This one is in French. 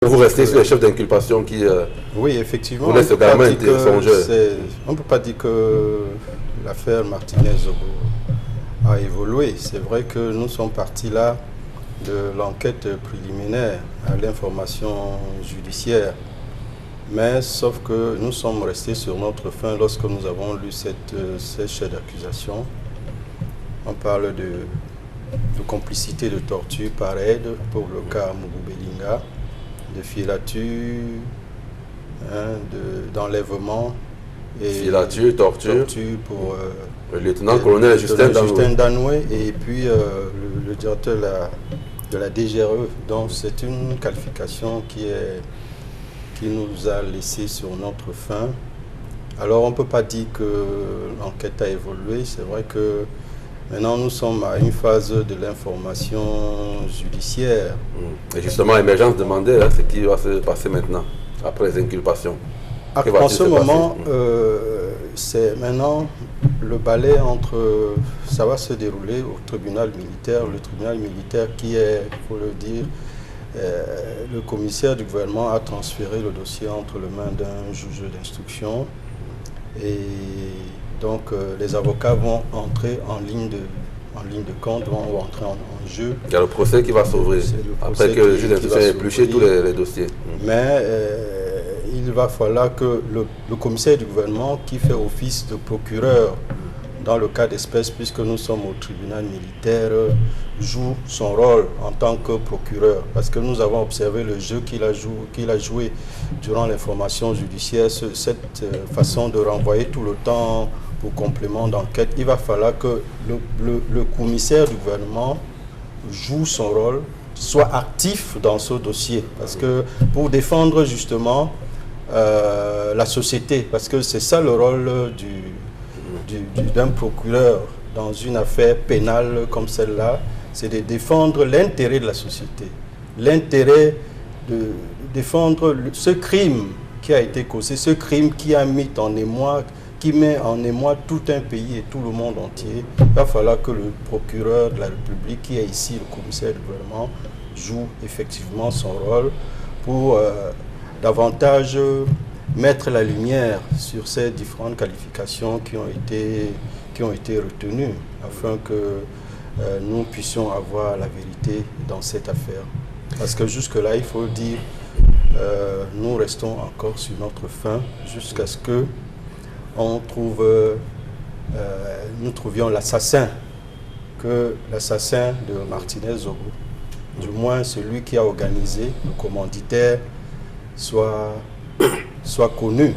Vous restez sur les chefs d'inculpation qui oui, effectivement, vous laissent également songer. On ne peut pas dire que l'affaire Martinez-Zogo a évolué. C'est vrai que nous sommes partis là de l'enquête préliminaire à l'information judiciaire. Mais sauf que nous sommes restés sur notre faim lorsque nous avons lu ces chefs d'accusation. On parle de complicité de torture par aide pour le cas Mugubelinga, de filature, d'enlèvement et filature, torture pour le lieutenant-colonel Justin Danoué et puis le directeur de la DGRE. Donc c'est une qualification qui nous a laissé sur notre faim. Alors on ne peut pas dire que l'enquête a évolué. C'est vrai que maintenant nous sommes à une phase de l'information judiciaire. Et justement, l'émergence demandait ce qui va se passer maintenant, après les inculpations. En ce moment, c'est maintenant le balai ça va se dérouler au tribunal militaire. Le tribunal militaire qui est, il faut le dire, le commissaire du gouvernement a transféré le dossier entre les mains d'un juge d'instruction. Et donc les avocats vont entrer en ligne de compte, vont entrer en jeu. Il y a le procès qui va s'ouvrir après que le juge d'instruction ait épluché tous les dossiers. Mais il va falloir que le commissaire du gouvernement qui fait office de procureur dans le cas d'espèce, puisque nous sommes au tribunal militaire, joue son rôle en tant que procureur. Parce que nous avons observé le jeu qu'il a joué durant l'information judiciaire, cette façon de renvoyer tout le temps pour complément d'enquête. Il va falloir que le commissaire du gouvernement joue son rôle, soit actif dans ce dossier. Parce que pour défendre justement la société, parce que c'est ça le rôle d'un procureur dans une affaire pénale comme celle-là, c'est de défendre l'intérêt de la société, l'intérêt de défendre ce crime qui a été causé, ce crime qui a mis en émoi, qui met en émoi tout un pays et tout le monde entier. Il va falloir que le procureur de la République, qui est ici le commissaire du gouvernement, joue effectivement son rôle pour davantage mettre la lumière sur ces différentes qualifications qui ont été retenues afin que nous puissions avoir la vérité dans cette affaire. Parce que jusque-là, il faut le dire, nous restons encore sur notre faim jusqu'à ce que nous trouvions l'assassin, que l'assassin de Martinez-Zogo, du moins celui qui a organisé, le commanditaire, soit connu.